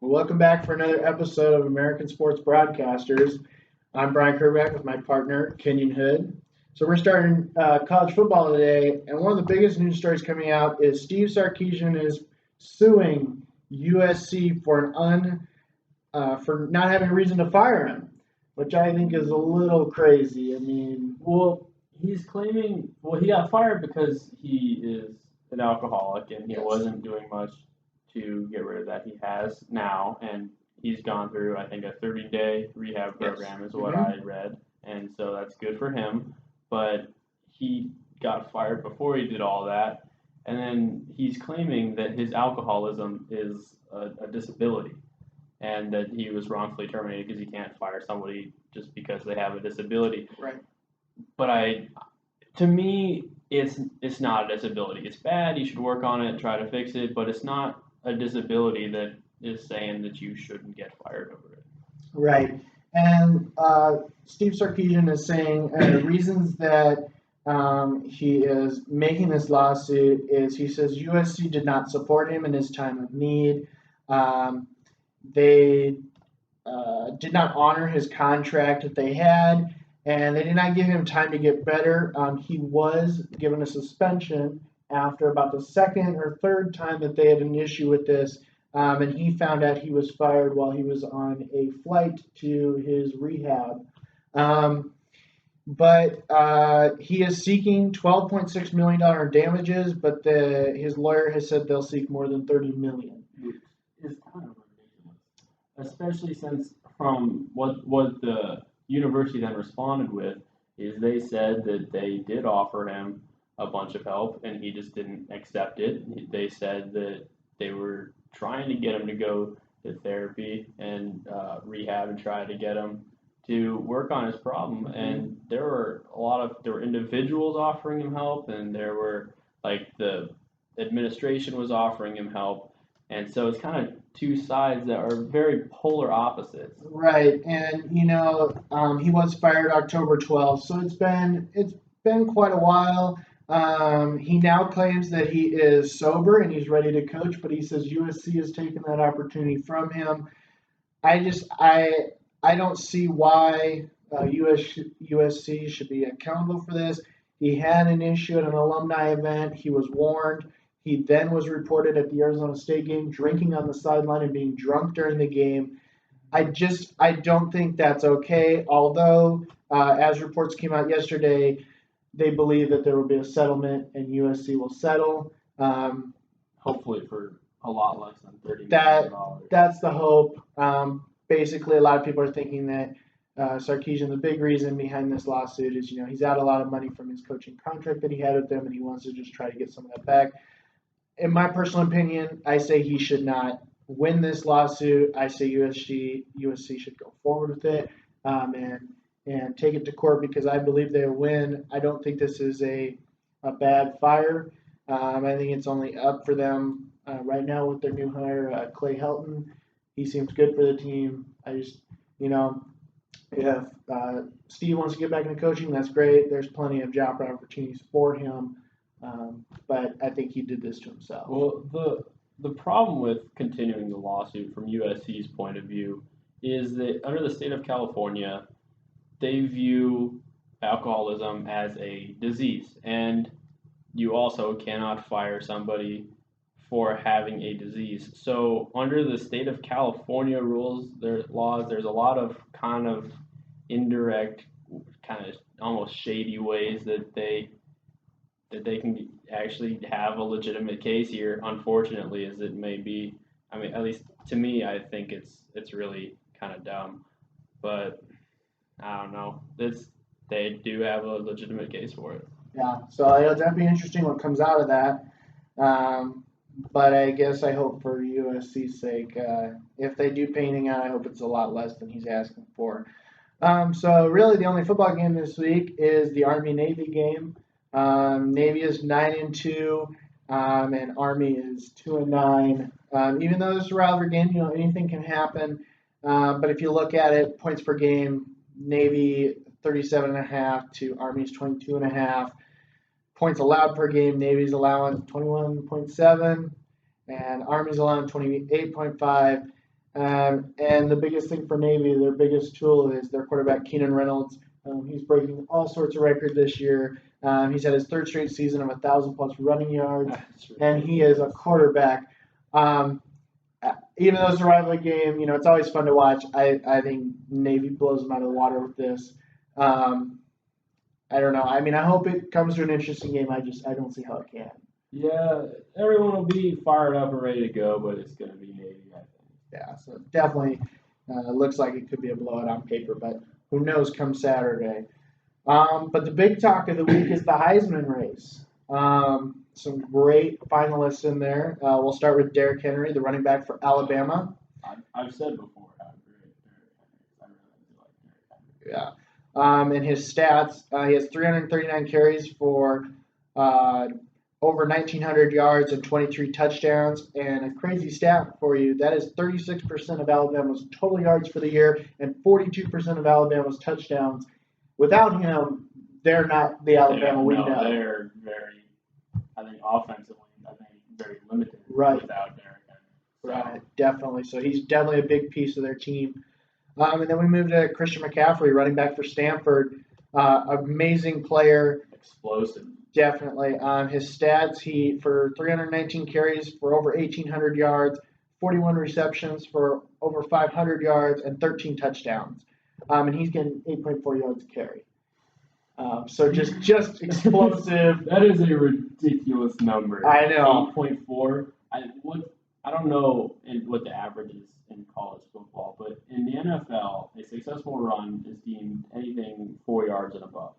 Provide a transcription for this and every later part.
Well, welcome back for another episode of American Sports Broadcasters. I'm Brian Kerbeck with my partner, Kenyon Hood. So we're starting college football today, and one of the biggest news stories coming out is Steve Sarkisian is suing USC for not having a reason to fire him, which I think is a little crazy. I mean, Well, he's claiming, he got fired because he is an alcoholic and he yes, wasn't doing much to get rid of that. He has now, and he's gone through, I think, a 30-day rehab yes, program, is what hmm I read. And so that's good for him. But he got fired before he did all that. And then he's claiming that his alcoholism is a disability and that he was wrongfully terminated because he can't fire somebody just because they have a disability. right. But to me, it's not a disability. It's bad. You should work on it, try to fix it, but it's not a disability that is saying that you shouldn't get fired over it. Right. And Steve Sarkisian is saying the reasons that he is making this lawsuit is he says USC did not support him in his time of need. Um, they did not honor his contract that they had, and they did not give him time to get better. He was given a suspension after about the second or third time that they had an issue with this, and he found out he was fired while he was on a flight to his rehab. Um, but he is seeking $12.6 million damages, but his lawyer has said they'll seek more than $30 million. Which is kind of ridiculous, especially since from what the university then responded with is they said that they did offer him a bunch of help and he just didn't accept it. They said that they were trying to get him to go to therapy and rehab and try to get him to work on his problem. And there were individuals offering him help, and there were like the administration was offering him help, and so it's kind of two sides that are very polar opposites. Right, and he was fired October 12th, so it's been quite a while. He now claims that he is sober and he's ready to coach, but he says USC has taken that opportunity from him. I don't see why USC should be accountable for this. He had an issue at an alumni event. He was warned. He then was reported at the Arizona State game drinking on the sideline and being drunk during the game. I don't think that's okay. Although, as reports came out yesterday, they believe that there will be a settlement and USC will settle. Um, Hopefully for a lot less than that $30 million. that's the hope. Basically, a lot of people are thinking that Sarkisian, the big reason behind this lawsuit is he's out a lot of money from his coaching contract that he had with them, and he wants to just try to get some of that back. In my personal opinion, I say he should not win this lawsuit. I say USC should go forward with it and take it to court because I believe they'll win. I don't think this is a bad fire. I think it's only up for them right now with their new hire, Clay Helton. He seems good for the team. You know, if Steve wants to get back into coaching, that's great. There's plenty of job opportunities for him. But I think he did this to himself. Well, the problem with continuing the lawsuit from USC's point of view is that under the state of California, they view alcoholism as a disease, and you also cannot fire somebody for having a disease. So under the state of California rules, their laws, there's a lot of kind of indirect, kind of almost shady ways that they can actually have a legitimate case here. Unfortunately, as it may be, I mean, at least to me, I think it's really kind of dumb. But I don't know. They do have a legitimate case for it. Yeah, so it'll definitely be interesting what comes out of that. Um, but I guess I hope for USC's sake, if they do painting out, I hope it's a lot less than he's asking for. So really, the only football game this week is the Army Navy game. Navy is 9-2, and Army is 2-9. Even though this is a rivalry game, anything can happen. But if you look at it, points per game, Navy 37.5 to Army's 22.5. Points allowed per game, Navy's allowing 21.7, and Army's allowing 28.5. And the biggest thing for Navy, their biggest tool is their quarterback, Keenan Reynolds. He's breaking all sorts of records this year. He's had his third straight season of 1,000+ running yards, and he is a quarterback. Even though it's a rivalry game, it's always fun to watch. I think Navy blows them out of the water with this. I don't know. I mean, I hope it comes to an interesting game. I don't see how it can. Yeah, everyone will be fired up and ready to go, but it's going to be Navy, I think. Yeah, so it definitely looks like it could be a blowout on paper, but who knows come Saturday. But the big talk of the week is the Heisman race. Some great finalists in there. We'll start with Derrick Henry, the running back for Alabama. I've said before how great Derrick Henry is. I really do like Derrick Henry. Yeah. And his stats, he has 339 carries for over 1,900 yards and 23 touchdowns. And a crazy stat for you, that is 36% of Alabama's total yards for the year and 42% of Alabama's touchdowns. Without him, they're not the Alabama we know. They're very, I think, offensively, very limited without Derrick Henry. So. Right, definitely. So he's definitely a big piece of their team. And then we moved to Christian McCaffrey, running back for Stanford. Amazing player. Explosive. Definitely. His stats, for 319 carries for over 1,800 yards, 41 receptions for over 500 yards, and 13 touchdowns. And he's getting 8.4 yards a carry. So just explosive. That is a ridiculous number. I know. 8.4. I don't know what the average is in college football, but in the NFL, a successful run is deemed anything 4 yards and above,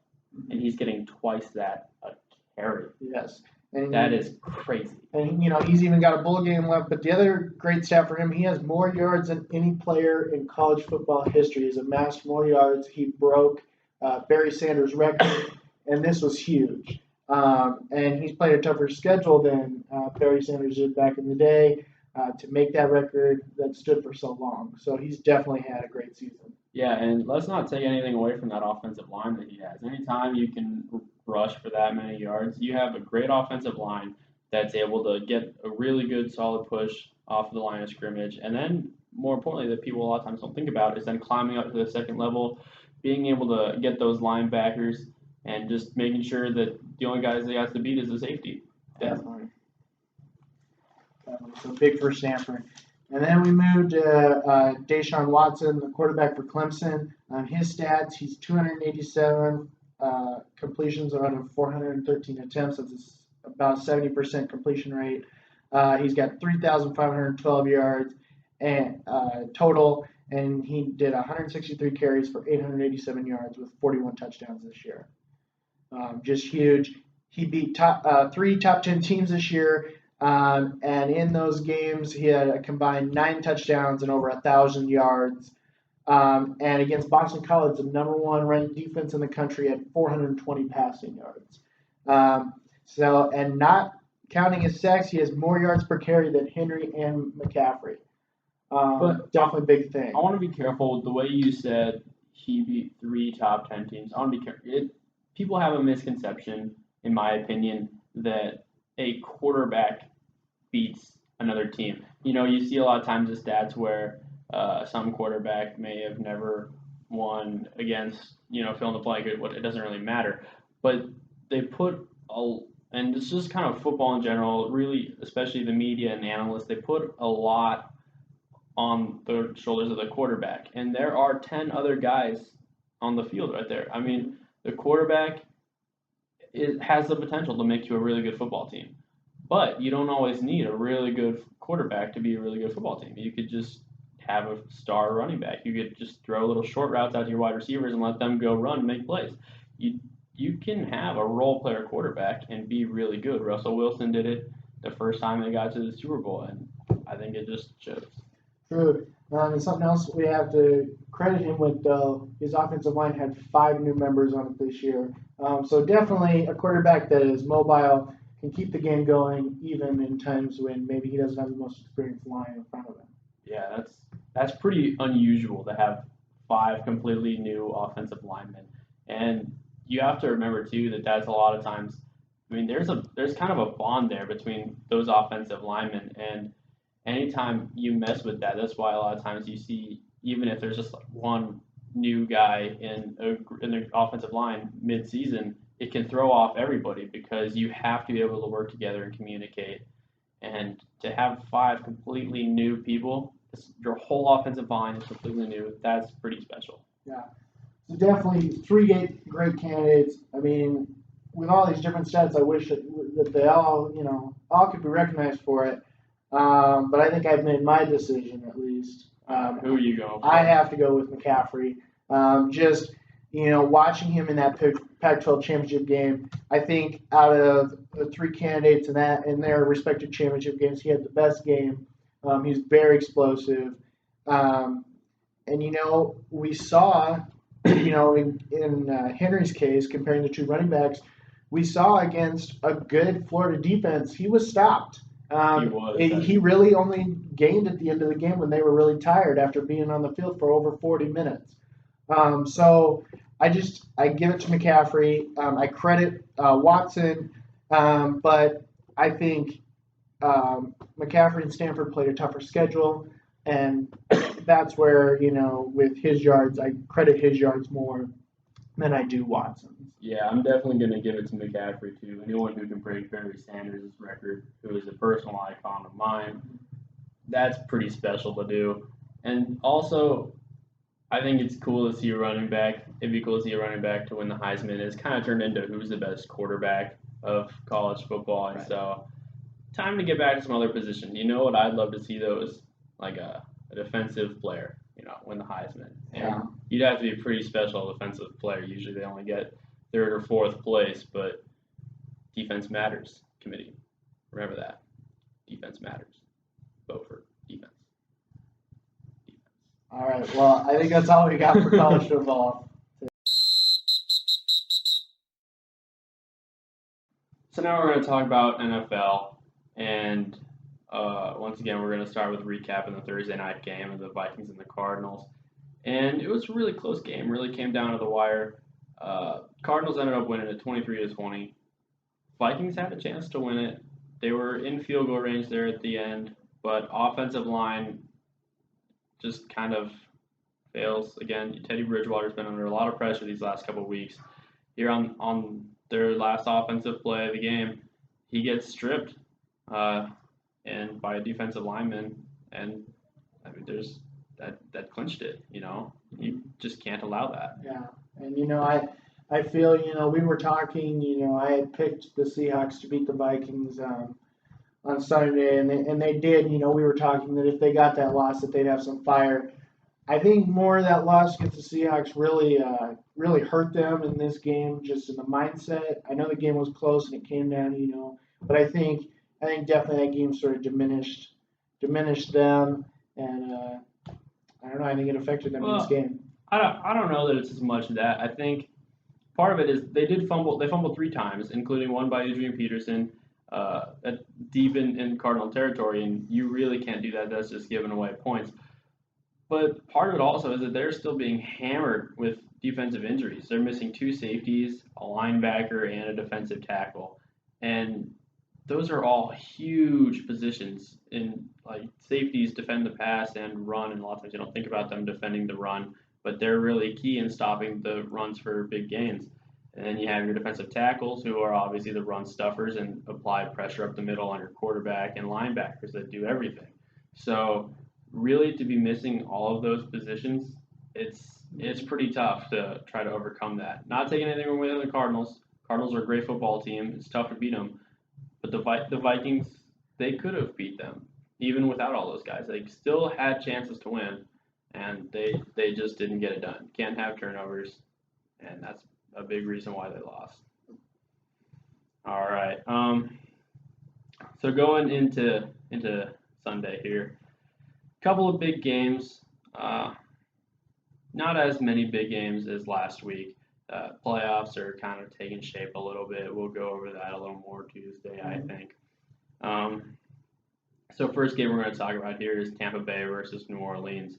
and he's getting twice that a carry. Yes. And that is crazy. And, he's even got a bowl game left. But the other great stat for him, he has more yards than any player in college football history. He's amassed more yards. He broke Barry Sanders' record, and this was huge. And he's played a tougher schedule than Barry Sanders did back in the day to make that record that stood for so long. So he's definitely had a great season. Yeah, and let's not take anything away from that offensive line that he has. Anytime you can rush for that many yards, you have a great offensive line that's able to get a really good solid push off of the line of scrimmage. And then, more importantly, that people a lot of times don't think about is then climbing up to the second level, being able to get those linebackers, and just making sure that the only guys they have to beat is the safety. Definitely. So big for Stanford. And then we moved to Deshaun Watson, the quarterback for Clemson. His stats, he's 287 completions out of 413 attempts. That's about a 70% completion rate. He's got 3,512 yards and total, and he did 163 carries for 887 yards with 41 touchdowns this year. Just huge. He beat 3 top 10 teams this year. And in those games, he had a combined 9 touchdowns and over 1,000 yards. And against Boston College, the number 1 ranked defense in the country, at 420 passing yards. And not counting his sacks, he has more yards per carry than Henry and McCaffrey. But definitely a big thing. I want to be careful with the way you said he beat 3 top 10 teams. I want to be careful. People have a misconception, in my opinion, that a quarterback beats another team. You see a lot of times the stats where some quarterback may have never won against, fill in the blank, it doesn't really matter. But they put and it's just kind of football in general, really, especially the media and analysts, they put a lot on the shoulders of the quarterback. And there are 10 other guys on the field right there. I mean, the quarterback has the potential to make you a really good football team. But you don't always need a really good quarterback to be a really good football team. You could just have a star running back. You could just throw little short routes out to your wide receivers and let them go run and make plays. You can have a role player quarterback and be really good. Russell Wilson did it the first time they got to the Super Bowl, and I think it just shows. True. And something else we have to credit him with, though, his offensive line had 5 new members on it this year. So definitely a quarterback that is mobile, can keep the game going even in times when maybe he doesn't have the most experienced line in front of him. Yeah, that's pretty unusual to have 5 completely new offensive linemen. And you have to remember too that that's a lot of times. I mean, there's kind of a bond there between those offensive linemen, anytime you mess with that, that's why a lot of times you see, even if there's just like one new guy in the offensive line mid-season, it can throw off everybody because you have to be able to work together and communicate. And to have 5 completely new people, your whole offensive line is completely new. That's pretty special. Yeah. So definitely 3 great candidates. I mean, with all these different stats, I wish that they all, all could be recognized for it. But I think I've made my decision at least. Who are you going for? I have to go with McCaffrey. Just, watching him in that Pac-12 championship game, I think out of the 3 candidates in their respective championship games, he had the best game. He's very explosive. And, we saw, in Henry's case, comparing the 2 running backs, we saw against a good Florida defense, he was stopped. He really only gained at the end of the game when they were really tired after being on the field for over 40 minutes. So I give it to McCaffrey. I credit Watson, but I think McCaffrey and Stanford played a tougher schedule, and that's where, with his yards, I credit his yards more than I do Watson's. Yeah, I'm definitely going to give it to McCaffrey, too. Anyone who can break Barry Sanders' record, who is a personal icon of mine, that's pretty special to do. And also, I think it's cool to see a running back. It'd be cool to see a running back to win the Heisman. It's kind of turned into who's the best quarterback of college football. And so, time to get back to some other positions. You know what I'd love to see, though, is like a defensive player, win the Heisman. And you'd have to be a pretty special defensive player. Usually they only get 3rd or 4th place, but defense matters, committee. Remember that. Defense matters. Vote for defense. All right. Well, I think that's all we got for college football. So now we're going to talk about NFL, and once again, we're going to start with recapping the Thursday night game of the Vikings and the Cardinals. And it was a really close game. Really came down to the wire. Cardinals ended up winning it 23-20. Vikings had a chance to win it. They were in field goal range there at the end, but offensive line just kind of fails. Again, Teddy Bridgewater's been under a lot of pressure these last couple of weeks. Here on their last offensive play of the game, he gets stripped and by a defensive lineman, and I mean that clinched it. You just can't allow that. Yeah, and I feel we were talking. I had picked the Seahawks to beat the Vikings on Sunday, and they did. We were talking that if they got that loss, that they'd have some fire. I think more of that loss against the Seahawks really hurt them in this game, just in the mindset. I know the game was close and it came down, but I think definitely that game sort of diminished them, and I don't know. I think it affected them in this game. I don't know that it's as much of that. I think part of it is they did fumble. They fumbled 3 times, including one by Adrian Peterson, deep in Cardinal territory, and you really can't do that. That's just giving away points. But part of it also is that they're still being hammered with defensive injuries. They're missing 2 safeties, a linebacker, and a defensive tackle, and those are all huge positions. In like safeties defend the pass and run, and a lot of times you don't think about them defending the run, but they're really key in stopping the runs for big gains. And then you have your defensive tackles, who are obviously the run stuffers and apply pressure up the middle on your quarterback, and linebackers that do everything. So really, to be missing all of those positions, it's pretty tough to try to overcome that. Not taking anything away from the Cardinals. Cardinals are a great football team. It's tough to beat them. But the Vikings, they could have beat them, even without all those guys. They still had chances to win, and they just didn't get it done. Can't have turnovers, and that's a big reason why they lost. All right. So going into Sunday here, couple of big games. Not as many big games as last week. Playoffs are kind of taking shape a little bit. We'll go over that a little more Tuesday, I think. So first game we're going to talk about here is Tampa Bay versus New Orleans.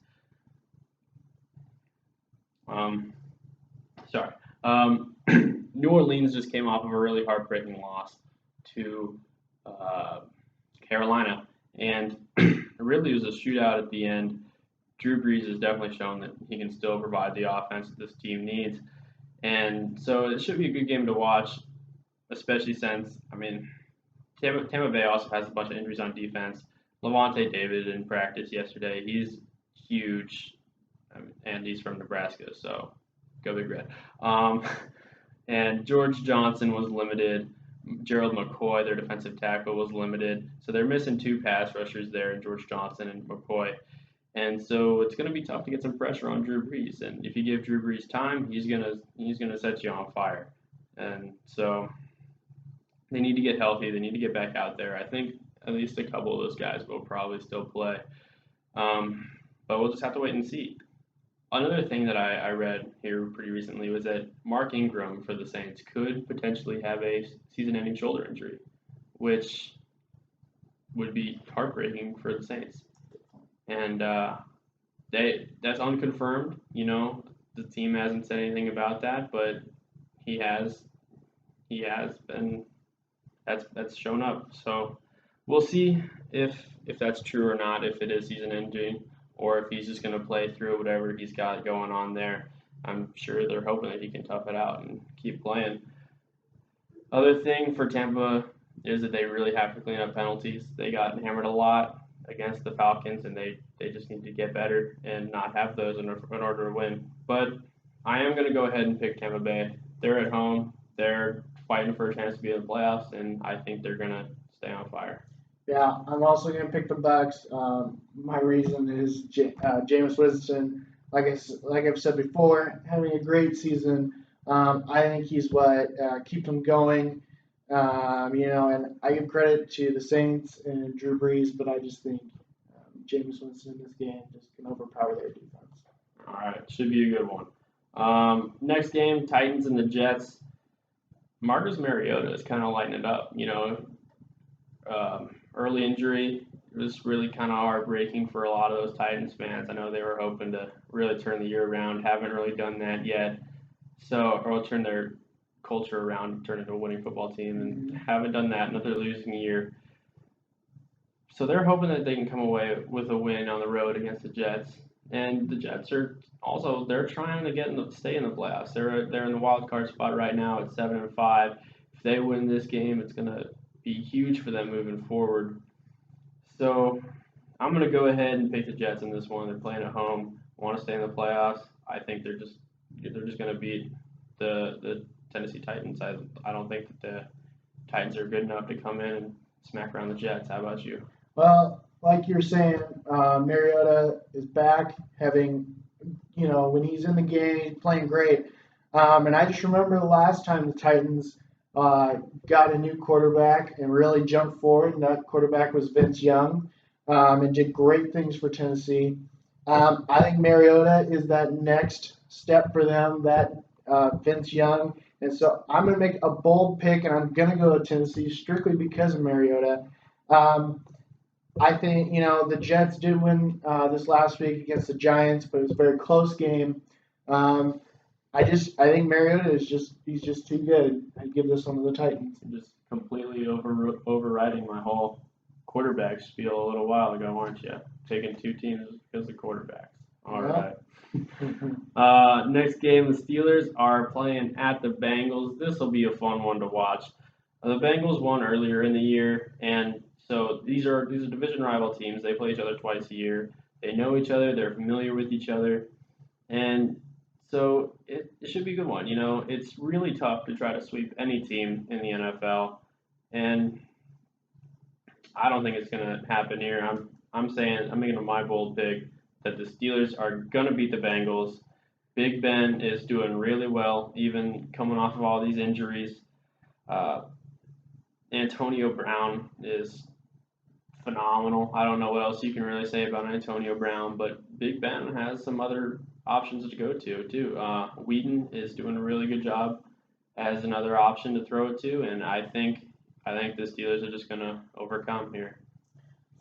New Orleans just came off of a really heartbreaking loss to Carolina, and really was a shootout at the end. Drew Brees has definitely shown that he can still provide the offense that this team needs. And so it should be a good game to watch, especially since, Tampa Bay also has a bunch of injuries on defense. Levante David in practice yesterday. He's huge, and he's from Nebraska, so go Big Red. And George Johnson was limited. Gerald McCoy, their defensive tackle, was limited. So they're missing two pass rushers there, George Johnson and McCoy. And so it's going to be tough to get some pressure on Drew Brees. And if you give Drew Brees time, he's gonna set you on fire. And so they need to get healthy. They need to get back out there. I think at least a couple of those guys will probably still play. But we'll just have to wait and see. Another thing that I read here pretty recently was that Mark Ingram for the Saints could potentially have a season-ending shoulder injury, which would be heartbreaking for the Saints. And that's unconfirmed. The team hasn't said anything about that, but he has been. That's shown up. So we'll see if that's true or not. If it is season-ending, or if he's just going to play through whatever he's got going on there. I'm sure they're hoping that he can tough it out and keep playing. Other thing for Tampa is that they really have to clean up penalties. They got hammered a lot against the Falcons, and they just need to get better and not have those in order to win. But I am going to go ahead and pick Tampa Bay. They're at home. They're fighting for a chance to be in the playoffs, and I think they're going to stay on fire. Yeah, I'm also going to pick the Bucks. My reason is Jameis Winston. Like I've said before, having a great season. I think he's what keeps them going. And I give credit to the Saints and Drew Brees, but I just think Jameis Winston in this game just can overpower their defense. All right, should be a good one. Next game, Titans and the Jets. Marcus Mariota is kind of lighting it up. Early injury was really kind of heartbreaking for a lot of those Titans fans. I know they were hoping to really turn the year around. Haven't really done that yet. Or turn their culture around and turn into a winning football team, and haven't done that. Another losing year. So they're hoping that they can come away with a win on the road against the Jets. And the Jets are also they're trying to stay in the playoffs. They're in the wild card spot right now at 7-5. If they win this game, it's gonna be huge for them moving forward. So I'm going to go ahead and pick the Jets in this one. They're playing at home, want to stay in the playoffs. I think they're just going to beat the Tennessee Titans. I don't think that the Titans are good enough to come in and smack around the Jets. How about you? Well, like you're saying, Mariota is back, having when he's in the game, he's playing great. And I just remember the last time the Titans got a new quarterback and really jumped forward, and that quarterback was Vince Young, and did great things for Tennessee. I think Mariota is that next step for them, that Vince Young. And so I'm going to make a bold pick, and I'm going to go to Tennessee strictly because of Mariota. I think, the Jets did win this last week against the Giants, but it was a very close game. I think Mariota he's just too good. I give this one to the Titans. Just completely overriding my whole quarterback spiel a little while ago, aren't you? Taking two teams because of quarterbacks. All right. Next game, the Steelers are playing at the Bengals. This will be a fun one to watch. The Bengals won earlier in the year, and so these are division rival teams. They play each other twice a year. They know each other. They're familiar with each other, and so it should be a good one. It's really tough to try to sweep any team in the NFL, and I don't think it's going to happen here. I'm making my bold pick that the Steelers are going to beat the Bengals. Big Ben is doing really well, even coming off of all these injuries. Antonio Brown is phenomenal. I don't know what else you can really say about Antonio Brown, but Big Ben has some other options to go to too. Whedon is doing a really good job as another option to throw it to, and I think the Steelers are just going to overcome here.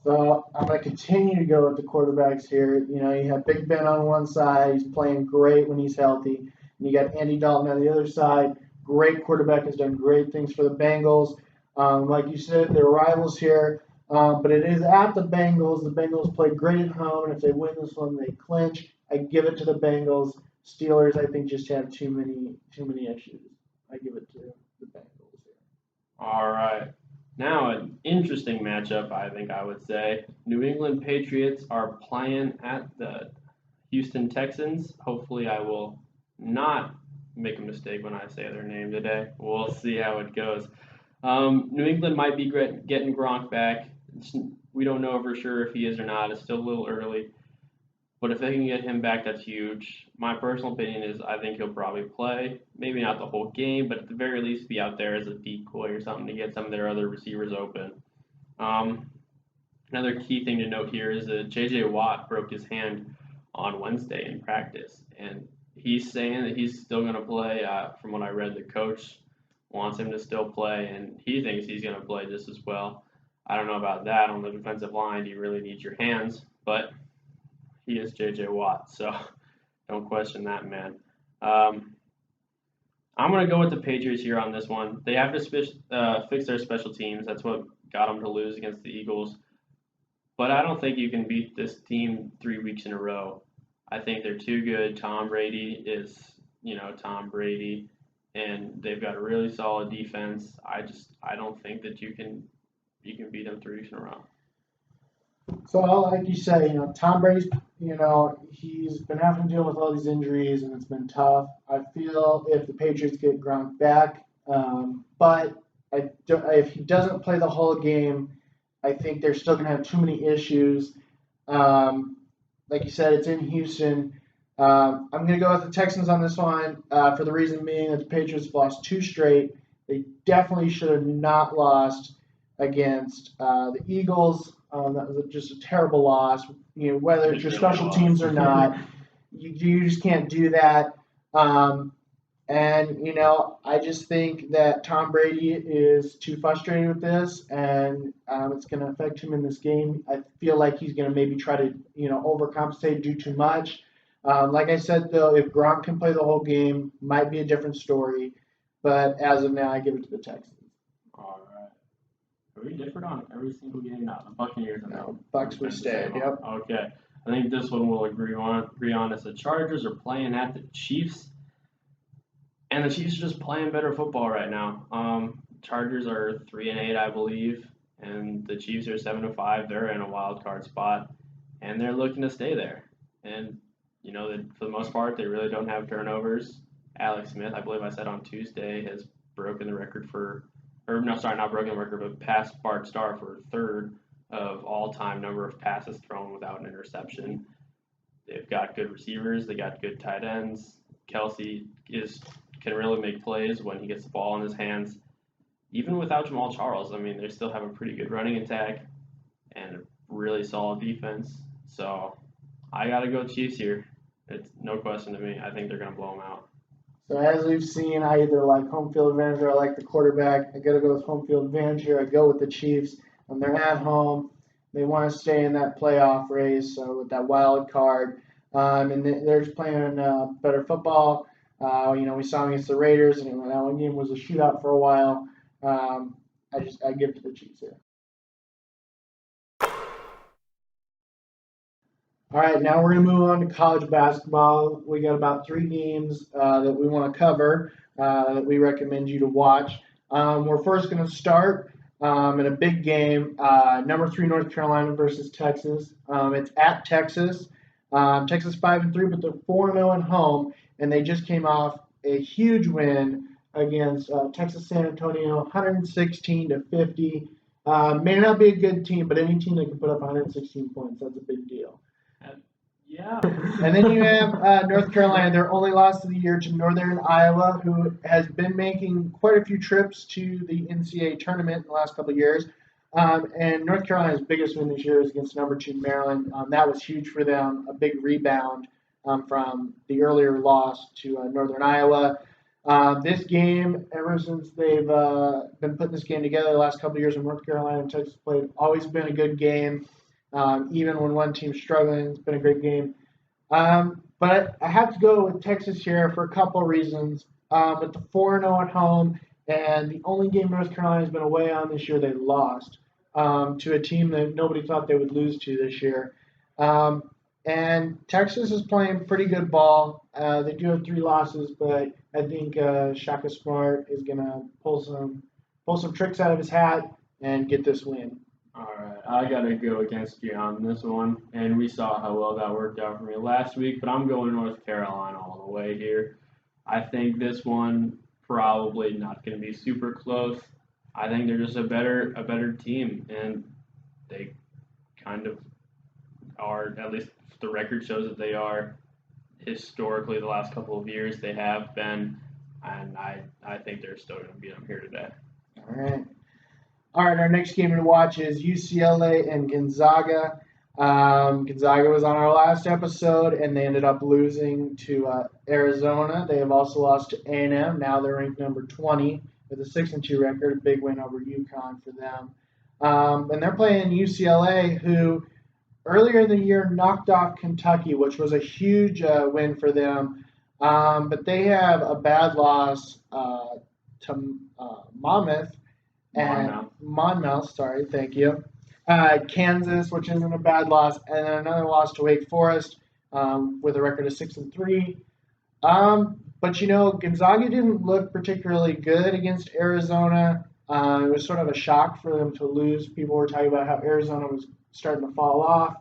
So I'm going to continue to go with the quarterbacks here. You have Big Ben on one side. He's playing great when he's healthy. And you got Andy Dalton on the other side. Great quarterback, has done great things for the Bengals. Like you said, they're rivals here. But it is at the Bengals. The Bengals play great at home, and if they win this one, they clinch. I give it to the Bengals. Steelers, I think, just have too many issues. I give it to the Bengals here. All right. Now, an interesting matchup, I think I would say. New England Patriots are playing at the Houston Texans. Hopefully, I will not make a mistake when I say their name today. We'll see how it goes. New England might be getting Gronk back. We don't know for sure if he is or not. It's still a little early. But if they can get him back, that's huge. My personal opinion is I think he'll probably play. Maybe not the whole game, but at the very least be out there as a decoy or something to get some of their other receivers open. Um, Another key thing to note here is that J.J. Watt broke his hand on Wednesday in practice, and he's saying that he's still going to play. From what I read, the coach wants him to still play, and he thinks he's going to play just as well. I don't know about that. On the defensive line, you really need your hands, but he is J.J. Watt, so don't question that man. Um, I'm going to go with the Patriots here on this one. They have to fix their special teams. That's what got them to lose against the Eagles. But I don't think you can beat this team 3 weeks in a row. I think they're too good. Tom Brady is, Tom Brady, and they've got a really solid defense. I don't think that you can beat them 3 weeks in a row. So, like you say, Tom Brady's, he's been having to deal with all these injuries, and it's been tough. I feel if the Patriots get Gronk back, but if he doesn't play the whole game, I think they're still going to have too many issues. Like you said, it's in Houston. I'm going to go with the Texans on this one for the reason being that the Patriots lost 2 straight. They definitely should have not lost against the Eagles. That was just a terrible loss. Whether it's your special teams or not, you just can't do that. I just think that Tom Brady is too frustrated with this, and it's going to affect him in this game. I feel like he's going to maybe try to, overcompensate, do too much. Like I said, though, if Gronk can play the whole game, might be a different story. But as of now, I give it to the Texans. All right. Are we different on every single game? No, the Buccaneers and the Bucks we stayed. Yep. Okay. I think this one we'll agree on is the Chargers are playing at the Chiefs. And the Chiefs are just playing better football right now. Chargers are 3-8, I believe, and the Chiefs are 7-5. They're in a wild card spot, and they're looking to stay there. And for the most part, they really don't have turnovers. Alex Smith, I believe I said on Tuesday, has broken the record not broken the record, but passed Bart Starr for third of all-time number of passes thrown without an interception. They've got good receivers. They got good tight ends. Kelsey can really make plays when he gets the ball in his hands. Even without Jamal Charles, they still have a pretty good running attack and a really solid defense. So I got to go Chiefs here. It's no question to me. I think they're going to blow them out. So as we've seen, I either like home field advantage or I like the quarterback. I got to go with home field advantage here. I go with the Chiefs. They're at home. They want to stay in that playoff race, so with that wild card. And they're just playing better football. We saw against the Raiders, and that one game was a shootout for a while. I give it to the Chiefs here. All right, now we're going to move on to college basketball. We got about 3 games that we want to cover that we recommend you to watch. We're first going to start in a big game, number 3 North Carolina versus Texas. It's at Texas. Texas 5-3, but they're 4-0 at home, and they just came off a huge win against Texas San Antonio, 116-50. May not be a good team, but any team that can put up 116 points, that's a big deal. Yeah. And then you have North Carolina. Their only loss of the year to Northern Iowa, who has been making quite a few trips to the NCAA tournament in the last couple of years. And North Carolina's biggest win this year is against number 2 Maryland. That was huge for them, a big rebound from the earlier loss to Northern Iowa. This game, ever since they've been putting this game together the last couple of years when North Carolina and Texas played, always been a good game. Even when one team's struggling, it's been a great game. But I have to go with Texas here for a couple of reasons. With the 4-0 at home, and the only game North Carolina's been away on this year, they lost. to a team that nobody thought they would lose to this year. Um, and Texas is playing pretty good ball. They do have 3 losses, but I think Shaka Smart is gonna pull some tricks out of his hat and get this win. All right, I gotta go against you on this one, and we saw how well that worked out for me last week. But I'm going North Carolina all the way here. I think this one probably not going to be super close. I think they're just a better team, and they kind of are. At least the record shows that they are. Historically, the last couple of years, they have been, and I think they're still going to beat them here today. All right. All right, our next game to watch is UCLA and Gonzaga. Gonzaga was on our last episode, and they ended up losing to Arizona. They have also lost to A&M. Now they're ranked number 20 with a 6-2 record, a big win over UConn for them. And they're playing UCLA, who earlier in the year knocked off Kentucky, which was a huge win for them. But they have a bad loss to Monmouth. And Monmouth, sorry, thank you. Kansas, which isn't a bad loss, and then another loss to Wake Forest with a record of 6-3. But Gonzaga didn't look particularly good against Arizona. It was sort of a shock for them to lose. People were talking about how Arizona was starting to fall off.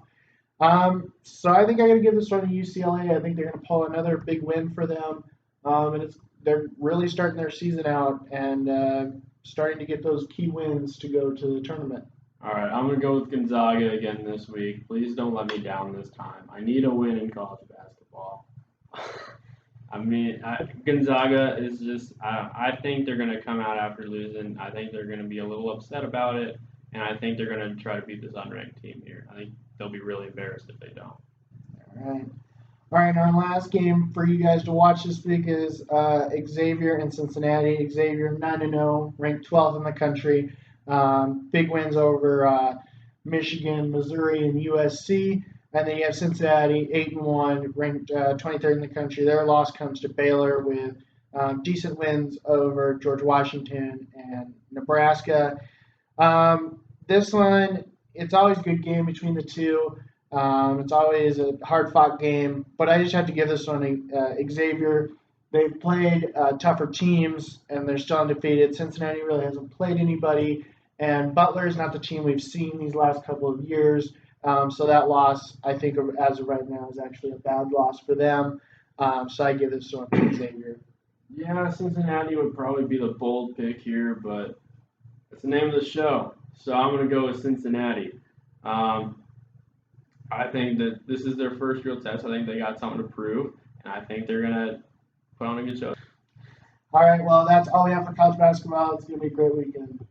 So I think I'm going to give this one to UCLA. I think they're going to pull another big win for them. And they're really starting their season out and starting to get those key wins to go to the tournament. All right, I'm going to go with Gonzaga again this week. Please don't let me down this time. I need a win in college basketball. Gonzaga is just, I think they're going to come out after losing. I think they're going to be a little upset about it, and I think they're going to try to beat this unranked team here. I think they'll be really embarrassed if they don't. All right, our last game for you guys to watch this week is Xavier and Cincinnati. Xavier 9-0, ranked 12th in the country. Big wins over Michigan, Missouri, and USC. And then you have Cincinnati 8-1, ranked 23rd in the country. Their loss comes to Baylor with decent wins over George Washington and Nebraska. This one, it's always a good game between the two. It's always a hard-fought game, but I just have to give this one Xavier. They've played tougher teams, and they're still undefeated. Cincinnati really hasn't played anybody, and Butler is not the team we've seen these last couple of years. So that loss, I think, as of right now, is actually a bad loss for them. So I give this one to Xavier. Yeah, Cincinnati would probably be the bold pick here, but it's the name of the show. So I'm going to go with Cincinnati. I think that this is their first real test. I think they got something to prove, and I think they're going to put on a good show. All right, well, that's all we have for college basketball. It's going to be a great weekend.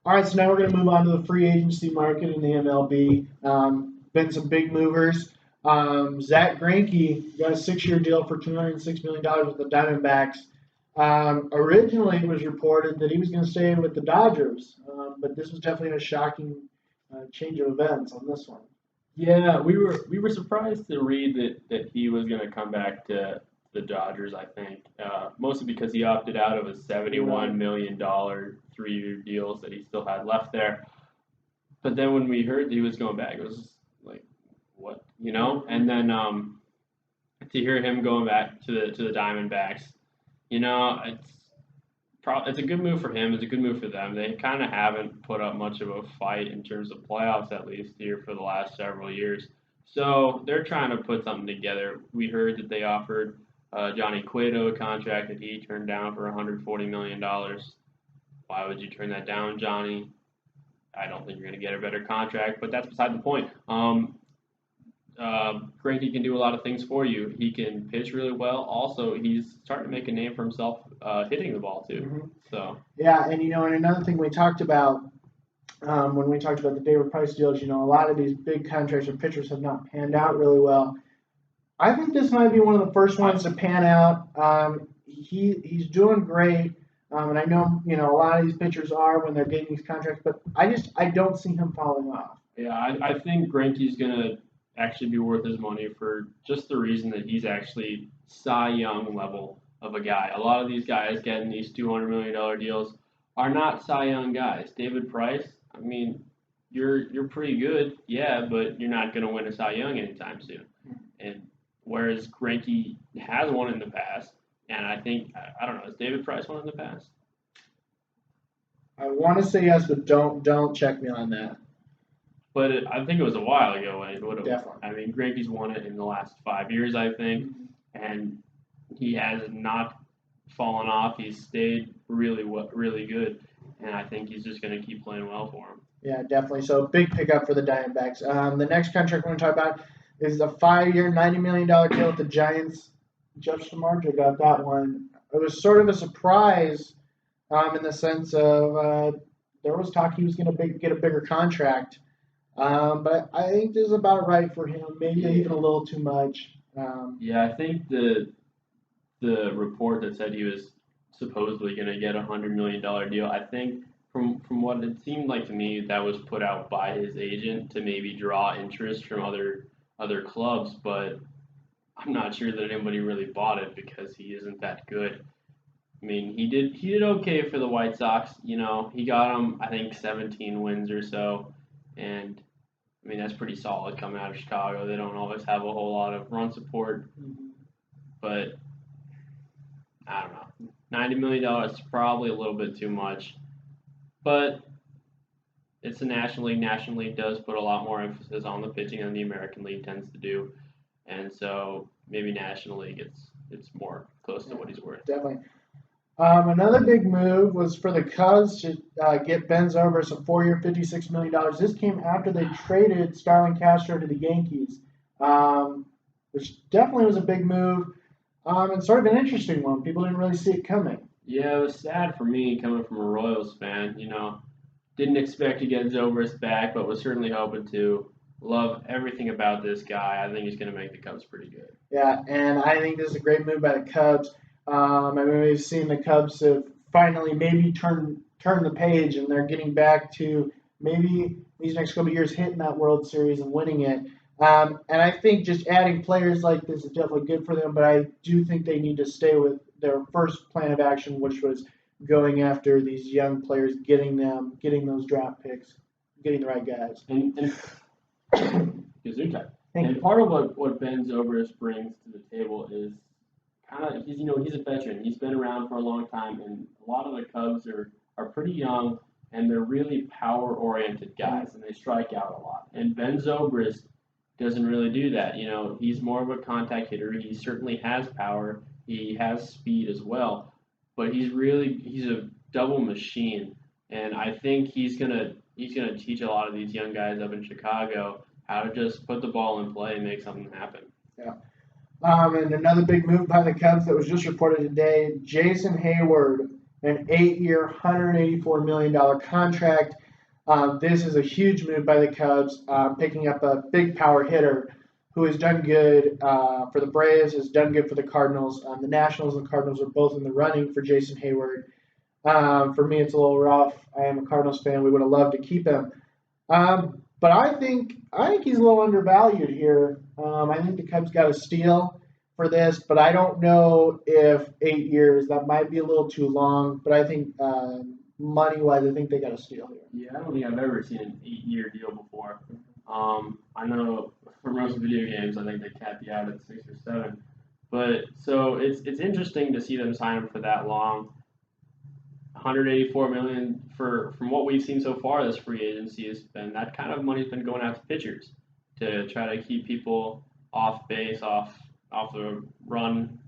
All right, so now we're going to move on to the free agency market in the MLB. Been some big movers. Zach Greinke got a 6-year deal for $206 million with the Diamondbacks. Originally, it was reported that he was going to stay with the Dodgers, but this was definitely a shocking change of events on this one. Yeah, we were surprised to read that he was going to come back to the Dodgers. I think mostly because he opted out of a $71 million 3-year deals that he still had left there. But then when we heard that he was going back, it was like, what, And then to hear him going back to the Diamondbacks. It's a good move for him. It's a good move for them. They kind of haven't put up much of a fight in terms of playoffs, at least here for the last several years. So they're trying to put something together. We heard that they offered Johnny Cueto a contract that he turned down for $140 million. Why would you turn that down, Johnny? I don't think you're going to get a better contract, but that's beside the point. Greinke can do a lot of things for you. He can pitch really well. Also, he's starting to make a name for himself hitting the ball too. Mm-hmm. So yeah, and and another thing we talked about when we talked about the David Price deals, a lot of these big contracts or pitchers have not panned out really well. I think this might be one of the first ones to pan out. He's doing great. And I know, a lot of these pitchers are when they're getting these contracts, but I don't see him falling off. Yeah, I think Greinke's going to actually be worth his money for just the reason that he's actually Cy Young level of a guy. A lot of these guys getting these $200 million deals are not Cy Young guys. David Price, I mean, you're pretty good, yeah, but you're not going to win a Cy Young anytime soon. And whereas Greinke has won in the past, and I think I don't know, has David Price won in the past? I want to say yes, but don't check me on that. But I think it was a while ago when it would have. Definitely. I mean, Greinke's won it in the last 5 years, I think, and he has not fallen off. He's stayed really good, and I think he's just going to keep playing well for him. Yeah, definitely. So big pickup for the Diamondbacks. The next contract we're going to talk about is a 5-year, $90 million deal with the Giants. Jeff Samardzija got that one. It was sort of a surprise in the sense of there was talk he was going to get a bigger contract. But I think this is about right for him, maybe even a little too much. Yeah, I think the report that said he was supposedly going to get $100 million deal, I think from what it seemed like to me, that was put out by his agent to maybe draw interest from other clubs, but I'm not sure that anybody really bought it because he isn't that good. I mean, he did okay for the White Sox. You know, he got them I think 17 wins or so, and I mean that's pretty solid coming out of Chicago. They don't always have a whole lot of run support, but I don't know. $90 million is probably a little bit too much, but it's the National League. National League does put a lot more emphasis on the pitching than the American League tends to do, and so maybe National League it's more close to what he's worth. Definitely. Another big move was for the Cubs to get Ben Zobrist a 4-year, $56 million. This came after they traded Starlin Castro to the Yankees, which definitely was a big move and sort of an interesting one. People didn't really see it coming. Yeah, it was sad for me coming from a Royals fan. You know, didn't expect to get Zobrist back, but was certainly hoping to. Love everything about this guy. I think he's going to make the Cubs pretty good. Yeah, and I think this is a great move by the Cubs. I mean, we've seen the Cubs have finally maybe turn the page, and they're getting back to maybe these next couple of years hitting that World Series and winning it. And I think just adding players like this is definitely good for them, but I do think they need to stay with their first plan of action, which was going after these young players, getting those draft picks, getting the right guys. Gesundheit. And part of what Ben Zobrist brings to the table is kind of he's a veteran. He's been around for a long time, and a lot of the Cubs are pretty young, and they're really power-oriented guys, and they strike out a lot. And Ben Zobrist doesn't really do that. You know, he's more of a contact hitter. He certainly has power. He has speed as well, but he's a double machine, and I think he's gonna teach a lot of these young guys up in Chicago how to just put the ball in play and make something happen. Yeah. And another big move by the Cubs that was just reported today, Jason Hayward, an 8-year, $184 million contract. This is a huge move by the Cubs, picking up a big power hitter who has done good for the Braves, has done good for the Cardinals. The Nationals and the Cardinals are both in the running for Jason Hayward. For me, it's a little rough. I am a Cardinals fan. We would have loved to keep him. But I think he's a little undervalued here. I think the Cubs got a steal for this, but I don't know if 8 years, that might be a little too long. But I think money-wise, I think they got a steal here. Yeah, I don't think I've ever seen an 8-year deal before. I know for most video games, I think they cap you out at 6 or 7. But so it's interesting to see them sign him for that long. $184 million from what we've seen so far this free agency has been that kind of money's been going out to pitchers to try to keep people off base, off the run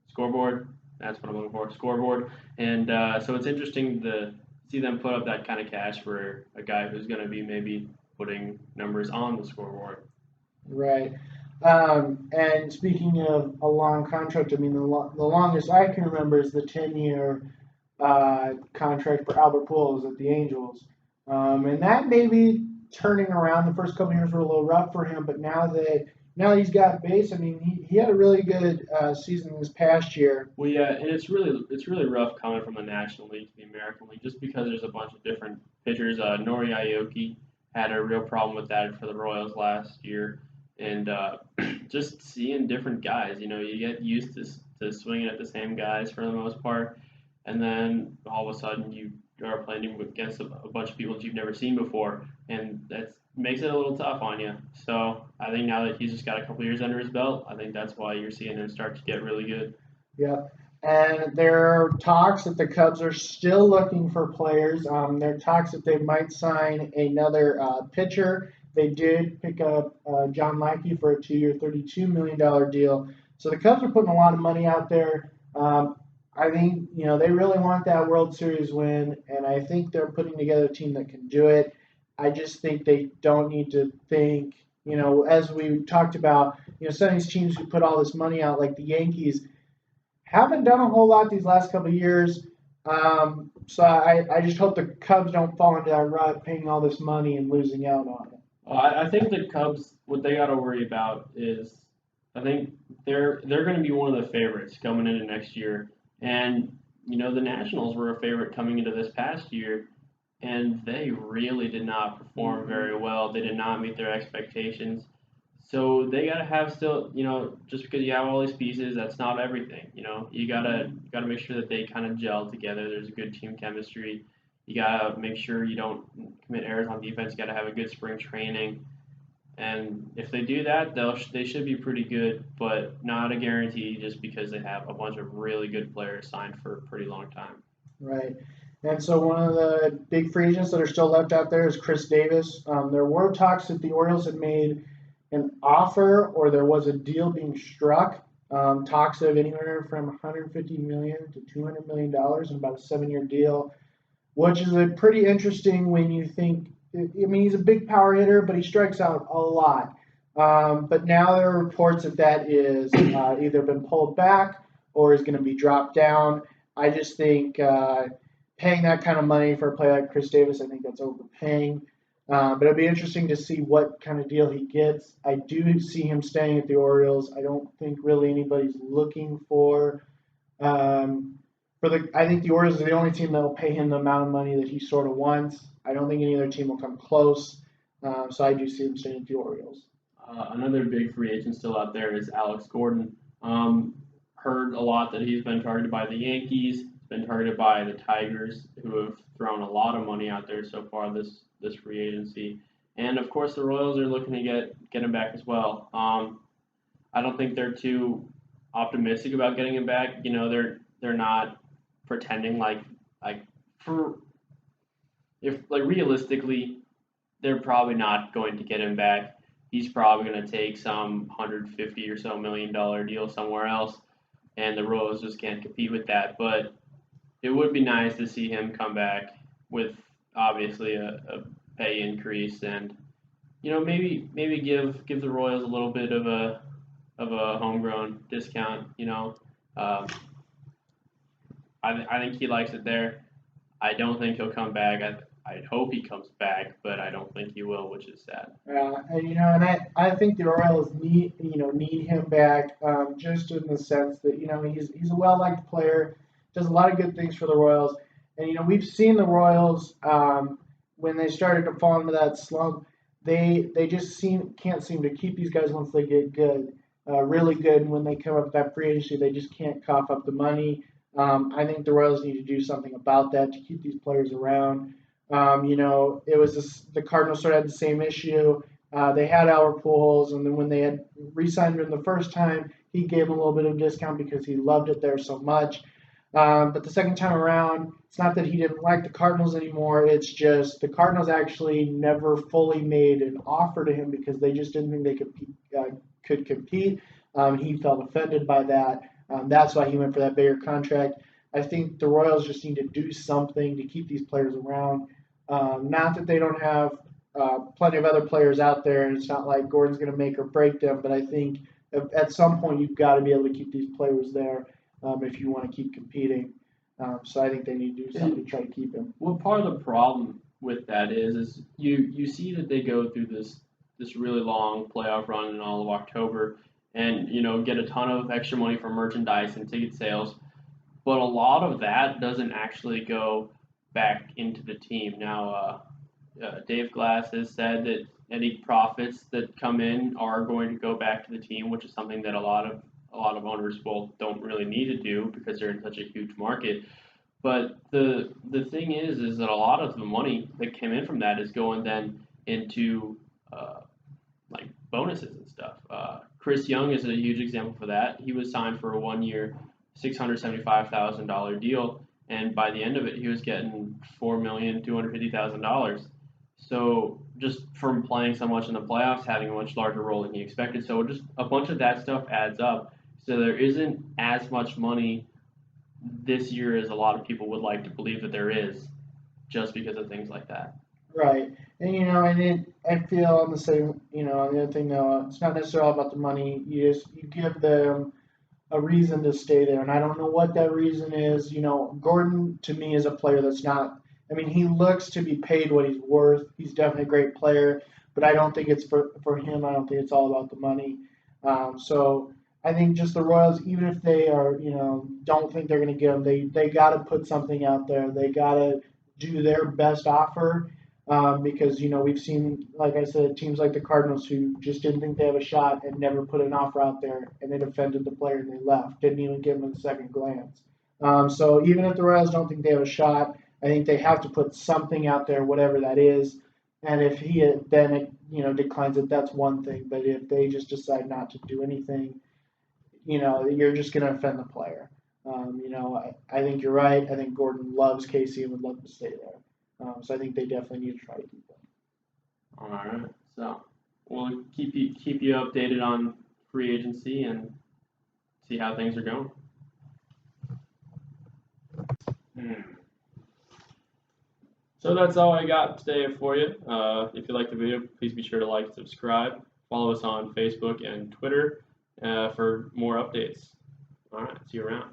scoreboard. That's what I'm looking for, scoreboard. And so it's interesting to see them put up that kind of cash for a guy who's going to be maybe putting numbers on the scoreboard. Right. And speaking of a long contract, I mean, the longest I can remember is the 10-year contract for Albert Pujols at the Angels. And that may be turning around. The first couple of years were a little rough for him, but now that he's got base, I mean, he had a really good season this past year. Well, yeah, and it's really rough coming from the National League to the American League just because there's a bunch of different pitchers. Nori Aoki had a real problem with that for the Royals last year, and just seeing different guys, you know, you get used to to swinging at the same guys for the most part, and then all of a sudden you are playing against a bunch of people that you've never seen before, and that makes it a little tough on you. So I think now that he's just got a couple years under his belt, I think that's why you're seeing him start to get really good. Yeah. And there are talks that the Cubs are still looking for players. There are talks that they might sign another pitcher. They did pick up John Lackey for a 2-year, $32 million deal. So the Cubs are putting a lot of money out there. I think, they really want that World Series win, and I think they're putting together a team that can do it. I just think they don't need to think, as we talked about, some of these teams who put all this money out, like the Yankees, haven't done a whole lot these last couple of years. So I just hope the Cubs don't fall into that rut, paying all this money and losing out on it. I think the Cubs, what they got to worry about is, I think they're going to be one of the favorites coming into next year, and the Nationals were a favorite coming into this past year, and they really did not perform very well. They did not meet their expectations. So they gotta have still, just because you have all these pieces, that's not everything. You gotta make sure that they kind of gel together. There's a good team chemistry. You gotta make sure you don't commit errors on defense. You gotta have a good spring training, and if they do that, they should be pretty good, but not a guarantee just because they have a bunch of really good players signed for a pretty long time. Right. And so one of the big free agents that are still left out there is Chris Davis. There were talks that the Orioles had made an offer or there was a deal being struck. Talks of anywhere from 150 million to 200 million dollars in about a 7-year deal, which is a pretty interesting when you think. I mean, he's a big power hitter, but he strikes out a lot. But now there are reports that is either been pulled back or is going to be dropped down. I just think paying that kind of money for a player like Chris Davis, I think that's overpaying. But it'll be interesting to see what kind of deal he gets. I do see him staying at the Orioles. I don't think really anybody's looking for the. I think the Orioles are the only team that will pay him the amount of money that he sort of wants. I don't think any other team will come close. So I do see him staying at the Orioles. Another big free agent still out there is Alex Gordon. Heard a lot that he's been targeted by the Yankees, been targeted by the Tigers, who have thrown a lot of money out there so far this free agency, and of course the Royals are looking to get him back as well. I don't think they're too optimistic about getting him back. They're not pretending like for if like realistically they're probably not going to get him back. He's probably going to take some 150 or so $1 million deal somewhere else, and the Royals just can't compete with that. But it would be nice to see him come back with obviously a pay increase, and maybe give the Royals a little bit of a homegrown discount. I think he likes it there. I don't think he'll come back. I hope he comes back, but I don't think he will, which is sad. And I think the Orioles need him back, just in the sense that he's a well liked player, does a lot of good things for the Royals, and we've seen the Royals when they started to fall into that slump, they just can't seem to keep these guys once they get good, really good, and when they come up with that free agency, they just can't cough up the money. I think the Royals need to do something about that to keep these players around. It was the Cardinals sort of had the same issue. They had Albert Pujols, and then when they had re-signed him the first time, he gave him a little bit of a discount because he loved it there so much. But the second time around, it's not that he didn't like the Cardinals anymore. It's just the Cardinals actually never fully made an offer to him because they just didn't think they could compete. He felt offended by that. That's why he went for that bigger contract. I think the Royals just need to do something to keep these players around. Not that they don't have plenty of other players out there, and it's not like Gordon's going to make or break them, but I think at some point you've got to be able to keep these players there if you want to keep competing. So I think they need to do something to try to keep him. Well, part of the problem with that is you see that they go through this really long playoff run in all of October and get a ton of extra money for merchandise and ticket sales, but a lot of that doesn't actually go back into the team. Now, Dave Glass has said that any profits that come in are going to go back to the team, which is something that a lot a lot of owners don't really need to do because they're in such a huge market. But the thing is that a lot of the money that came in from that is going then into uh, like bonuses and stuff. Chris Young is a huge example for that. He was signed for a 1 year, $675,000 deal, and by the end of it, he was getting $4,250,000. So just from playing so much in the playoffs, having a much larger role than he expected. So just a bunch of that stuff adds up. So there isn't as much money this year as a lot of people would like to believe that there is, just because of things like that. Right. And I feel on the same, on the other thing though, it's not necessarily about the money. You give them a reason to stay there, and I don't know what that reason is. Gordon to me is a player that's not. I mean, he looks to be paid what he's worth. He's definitely a great player, but I don't think it's for him. I don't think it's all about the money. So I think just the Royals, even if they are, don't think they're going to get him, they got to put something out there. They got to do their best offer. Because we've seen, like I said, teams like the Cardinals who just didn't think they have a shot and never put an offer out there, and they defended the player and they left, didn't even give him a second glance. So even if the Royals don't think they have a shot, I think they have to put something out there, whatever that is. And if he then declines it, that's one thing. But if they just decide not to do anything, you're just going to offend the player. I think you're right. I think Gordon loves Casey and would love to stay there. So I think they definitely need to try to keep him. All right. So we'll keep you updated on free agency and see how things are going. So that's all I got today for you. If you like the video, please be sure to like and subscribe. Follow us on Facebook and Twitter for more updates. All right. See you around.